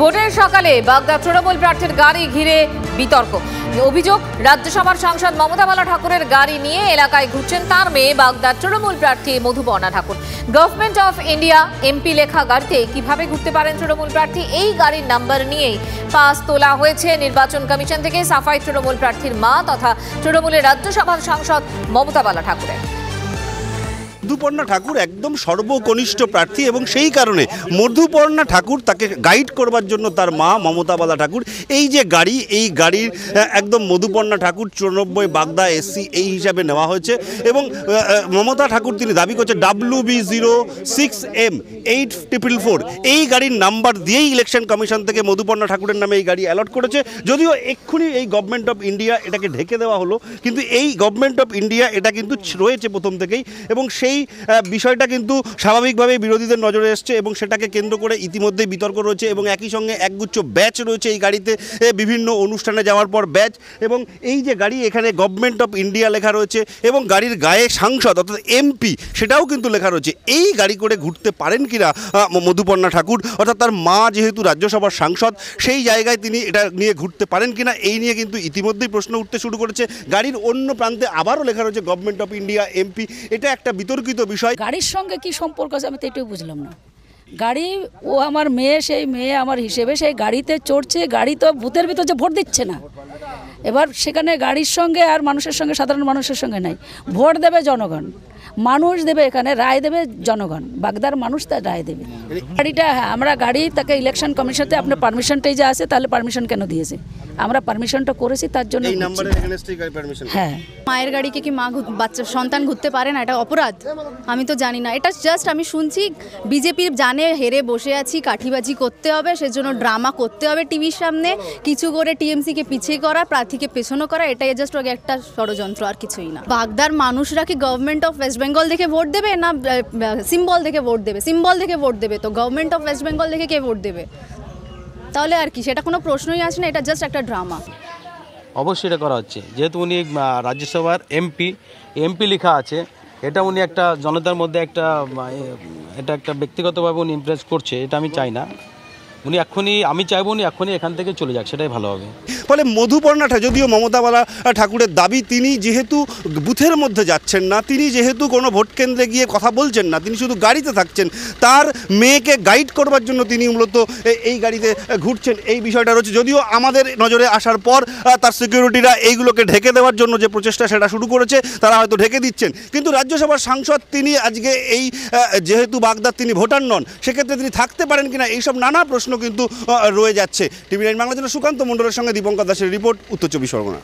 ভোটের সকালে বাগদা তৃণমূল প্রার্থীর গাড়ি ঘিরে বিতর্ক। অভিযোগ, রাজ্যসভার সাংসদ মমতা বালা ঠাকুরের গাড়ি নিয়ে এলাকায় ঘুরছেন তার মেয়ে বাগদা তৃণমূল প্রার্থী মধুপর্ণা ঠাকুর। গভর্নমেন্ট অফ ইন্ডিয়া এমপি লেখা গাড়িতে কিভাবে ঘুরতে পারেন তৃণমূল প্রার্থী, এই গাড়ির নাম্বার নিয়েই পাস তোলা হয়েছে নির্বাচন কমিশন থেকে সাফাই তৃণমূল প্রার্থীর মা তথা তৃণমূলের রাজ্যসভার সাংসদ মমতা বালা ঠাকুরের। মধুপর্ণা ঠাকুর একদম সর্বকনিষ্ঠ প্রার্থী এবং সেই কারণে মধুপর্ণা ঠাকুর তাকে গাইড করবার জন্য তার মা মমতা বালা ঠাকুর এই যে গাড়ি, এই গাড়ির একদম মধুপর্ণা ঠাকুর 94 বাগদা এসসি এই হিসাবে নেওয়া হয়েছে এবং মমতা ঠাকুর তিনি দাবি করছে WB06M8444 এই গাড়ির নাম্বার দিয়েই ইলেকশন কমিশন থেকে মধুপর্ণা ঠাকুরের নামে এই গাড়ি অ্যালট করেছে। যদিও এক্ষুনি এই গভর্নমেন্ট অফ ইন্ডিয়া এটাকে ঢেকে দেওয়া হলো, কিন্তু এই গভর্নমেন্ট অফ ইন্ডিয়া এটা কিন্তু রয়েছে প্রথম থেকেই এবং সেই বিষয়টা কিন্তু স্বাভাবিকভাবেই বিরোধীদের নজরে এসছে এবং সেটাকে কেন্দ্র করে ইতিমধ্যেই বিতর্ক রয়েছে এবং একই সঙ্গে একগুচ্ছ ব্যাচ রয়েছে এই গাড়িতে, বিভিন্ন অনুষ্ঠানে যাওয়ার পর ব্যাচ এবং এই যে গাড়ি এখানে গভর্নমেন্ট অফ ইন্ডিয়া লেখা রয়েছে এবং গাড়ির গায়ে সাংসদ অর্থাৎ এমপি সেটাও কিন্তু লেখা রয়েছে। এই গাড়ি করে ঘুরতে পারেন কিনা মধুপর্ণা ঠাকুর, অর্থাৎ তার মা যেহেতু রাজ্যসভার সাংসদ সেই জায়গায় তিনি এটা নিয়ে ঘুরতে পারেন কিনা এই নিয়ে কিন্তু ইতিমধ্যেই প্রশ্ন উঠতে শুরু করেছে। গাড়ির অন্য প্রান্তে আবারও লেখা রয়েছে গভর্নমেন্ট অফ ইন্ডিয়া এমপি, এটা একটা বিতর্কিত বিষয়। গাড়ির সঙ্গে কি সম্পর্ক আছে আমি তো এটাই বুঝলাম না। গাড়ি ও আমার মেয়ে, সেই মেয়ে আমার হিসেবে সেই গাড়িতে চড়ছে, গাড়ি তো বুথের ভিতর যে ভোট দিচ্ছে না, এবার সেখানে গাড়ির সঙ্গে আর মানুষের সঙ্গে সাধারণ মানুষের সঙ্গে নাই। ভোট দেবে জনগণ, মানুষ দেবে, এখানে রায় দেবে জনগণ, বাগদার মানুষ তার রায় দেবে। গাড়িটা আমরা গাড়ি তাকে ইলেকশন কমিশনতে আপনার পারমিশনটাই যে আছে, তাহলে পারমিশন কেন দিয়েছে? আমরা পারমিশনটা করেছি তার জন্য। হ্যাঁ, মায়ের গাড়িকে কি মা বাচ্চা সন্তান ঘুরতে পারে না? এটা অপরাধ? আমি তো জানি না, এটা জাস্ট আমি শুনছি। বিজেপি জানে হেরে বসে আছি, কাঠিবাজি করতে হবে, সেজন্য ড্রামা করতে হবে টিভির সামনে, কিছু করে টিএমসিকে পিছিয়ে করা, প্রার্থীকে পেছনো করা, এটাই জাস্ট একটা ষড়যন্ত্র, আর কিছুই না। বাগদার মানুষরা কি গভর্নমেন্ট অফ ওয়েস্ট বেঙ্গল দেখে ভোট দেবে না সিম্বল দেখে ভোট দেবে? সিম্বল দেখে ভোট দেবে তো, গভর্নমেন্ট অফ ওয়েস্ট বেঙ্গল দেখে কে ভোট দেবে? তাহলে আর কি, সেটা কোনো প্রশ্নই আসে না, এটা জাস্ট একটা ড্রামা। অবশ্যই এটা করা হচ্ছে, যেহেতু উনি রাজ্যসভার এমপি লেখা আছে, এটা উনি একটা জনতার মধ্যে এটা একটা ব্যক্তিগতভাবে উনি ইমপ্রেস করছে, এটা আমি চাই না। আমি চাইবো উনি এখনই এখান থেকে চলে যাক, সেটাই ভালো হবে। ফলে মধুপর্ণাটা যদিও মমতা বালা ঠাকুরের দাবি, তিনি যেহেতু বুথের মধ্যে যাচ্ছেন না, তিনি যেহেতু কোনো ভোট কেন্দ্রে গিয়ে কথা বলছেন না, তিনি শুধু গাড়িতে থাকছেন, তার মেয়েকে গাইড করবার জন্য তিনি মূলত এই গাড়িতে ঘুরছেন, এই বিষয়টা রয়েছে। যদিও আমাদের নজরে আসার পর তার সিকিউরিটিরা এইগুলোকে ঢেকে দেওয়ার জন্য যে প্রচেষ্টা সেটা শুরু করেছে, তারা হয়তো ঢেকে দিচ্ছেন, কিন্তু রাজ্যসভার সাংসদ তিনি আজকে এই যেহেতু বাগদার তিনি ভোটার নন, সেক্ষেত্রে তিনি থাকতে পারেন কিনা এইসব নানা প্রশ্ন কিন্তু রয়ে যাচ্ছে। টিভি9 বাংলার জন্য সুকান্ত মণ্ডলের সঙ্গে দীপঙ্কর দাসের রিপোর্ট, উত্তর 24 পরগনা।